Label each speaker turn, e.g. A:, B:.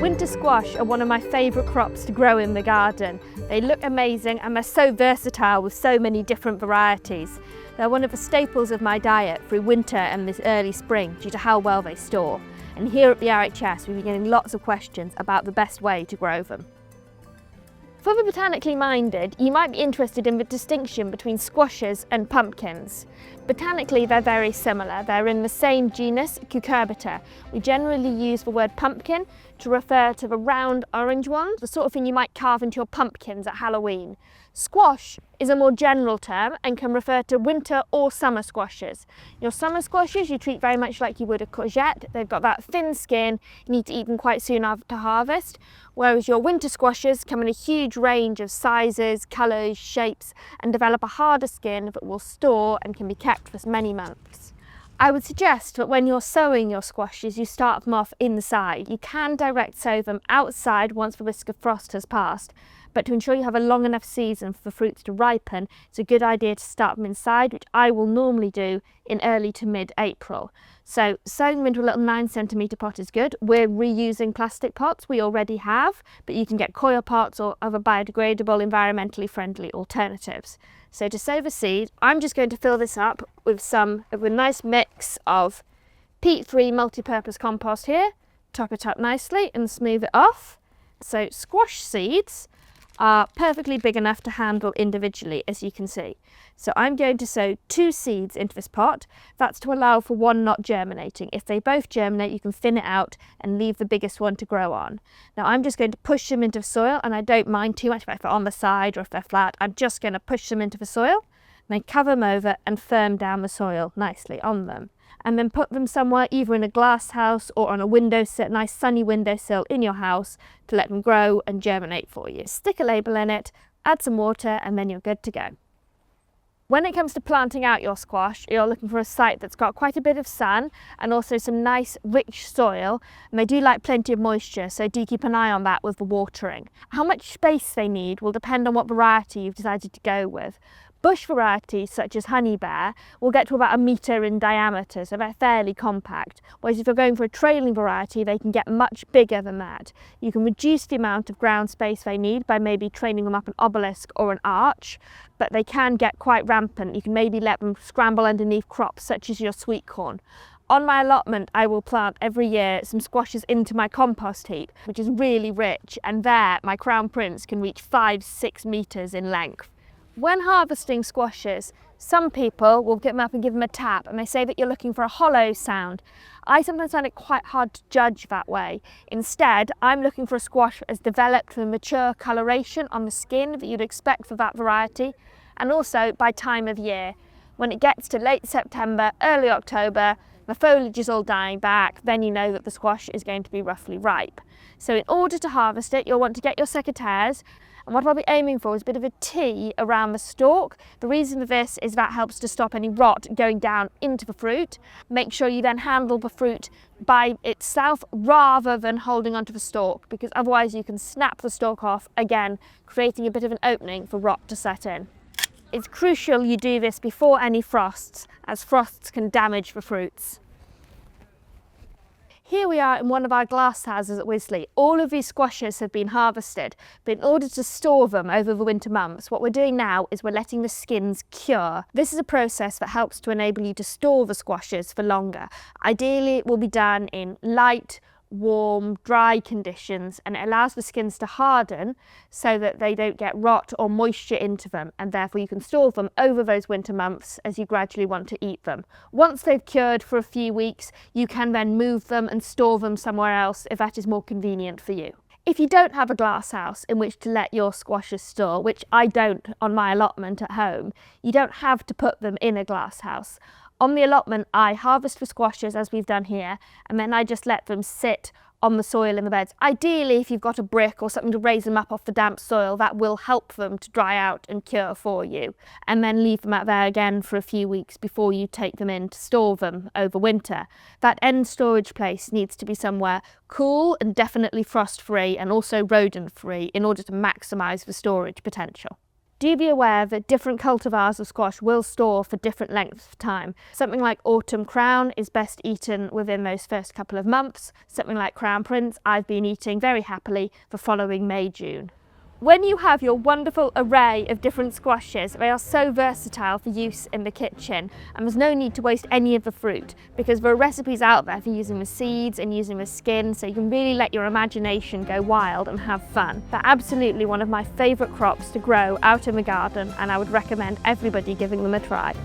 A: Winter squash are one of my favourite crops to grow in the garden. They look amazing and they're so versatile with so many different varieties. They're one of the staples of my diet through winter and this early spring due to how well they store. And here at the RHS we've been getting lots of questions about the best way to grow them. For the botanically minded, you might be interested in the distinction between squashes and pumpkins. Botanically, they're very similar. They're in the same genus, Cucurbita. We generally use the word pumpkin to refer to the round orange ones, the sort of thing you might carve into your pumpkins at Halloween. Squash is a more general term and can refer to winter or summer squashes. Your summer squashes you treat very much like you would a courgette. They've got that thin skin, you need to eat them quite soon after harvest, whereas your winter squashes come in a huge range of sizes, colours, shapes and develop a harder skin that will store and can be kept for many months. I would suggest that when you're sowing your squashes, you start them off inside. You can direct sow them outside once the risk of frost has passed, but to ensure you have a long enough season for the fruits to ripen, it's a good idea to start them inside, which I will normally do in early to mid-April. So sowing them into a little 9cm pot is good. We're reusing plastic pots we already have, but you can get coil pots or other biodegradable, environmentally friendly alternatives. So to sow the seed, I'm just going to fill this up with a nice mix of peat-free multi-purpose compost here, top it up nicely and smooth it off. So squash seeds are perfectly big enough to handle individually, as you can see. So I'm going to sow 2 seeds into this pot. That's to allow for one not germinating. If they both germinate, you can thin it out and leave the biggest one to grow on. Now I'm just going to push them into the soil, and I don't mind too much if they're on the side or if they're flat. I'm just going to push them into the soil, then cover them over and firm down the soil nicely on them. And then put them somewhere, either in a glass house or on a windowsill, nice sunny windowsill in your house, to let them grow and germinate for you. Stick a label in it, add some water, and then you're good to go. When it comes to planting out your squash, you're looking for a site that's got quite a bit of sun and also some nice rich soil, and they do like plenty of moisture, so do keep an eye on that with the watering. How much space they need will depend on what variety you've decided to go with. Bush varieties such as honey bear will get to about 1 metre in diameter, so they're fairly compact, whereas if you're going for a trailing variety they can get much bigger than that. You can reduce the amount of ground space they need by maybe training them up an obelisk or an arch, but they can get quite rampant. You can maybe let them scramble underneath crops such as your sweet corn. On my allotment I will plant every year some squashes into my compost heap, which is really rich, and there my crown prince can reach 5-6 metres in length. When harvesting squashes, some people will get them up and give them a tap, and they say that you're looking for a hollow sound. I sometimes find it quite hard to judge that way. Instead, I'm looking for a squash that has developed the mature coloration on the skin that you'd expect for that variety, and also by time of year. When it gets to late September, early October, the foliage is all dying back, then you know that the squash is going to be roughly ripe. So in order to harvest it, you'll want to get your secateurs, and what I'll be aiming for is a bit of a T around the stalk. The reason for this is that helps to stop any rot going down into the fruit. Make sure you then handle the fruit by itself rather than holding onto the stalk, because otherwise you can snap the stalk off, again creating a bit of an opening for rot to set in. It's crucial you do this before any frosts, as frosts can damage the fruits. Here we are in one of our glass houses at Wisley. All of these squashes have been harvested, but in order to store them over the winter months, what we're doing now is we're letting the skins cure. This is a process that helps to enable you to store the squashes for longer. Ideally, it will be done in light, warm, dry conditions, and it allows the skins to harden so that they don't get rot or moisture into them, and therefore you can store them over those winter months as you gradually want to eat them. Once they've cured for a few weeks, you can then move them and store them somewhere else if that is more convenient for you. If you don't have a glass house in which to let your squashes store, which I don't on my allotment at home, you don't have to put them in a glass house. On the allotment, I harvest the squashes as we've done here, and then I just let them sit on the soil in the beds. Ideally, if you've got a brick or something to raise them up off the damp soil, that will help them to dry out and cure for you. And then leave them out there again for a few weeks before you take them in to store them over winter. That end storage place needs to be somewhere cool and definitely frost-free and also rodent-free in order to maximise the storage potential. Do be aware that different cultivars of squash will store for different lengths of time. Something like Autumn Crown is best eaten within those first couple of months. Something like Crown Prince I've been eating very happily for following May, June. When you have your wonderful array of different squashes, they are so versatile for use in the kitchen, and there's no need to waste any of the fruit because there are recipes out there for using the seeds and using the skin, so you can really let your imagination go wild and have fun. They're absolutely one of my favourite crops to grow out in the garden, and I would recommend everybody giving them a try.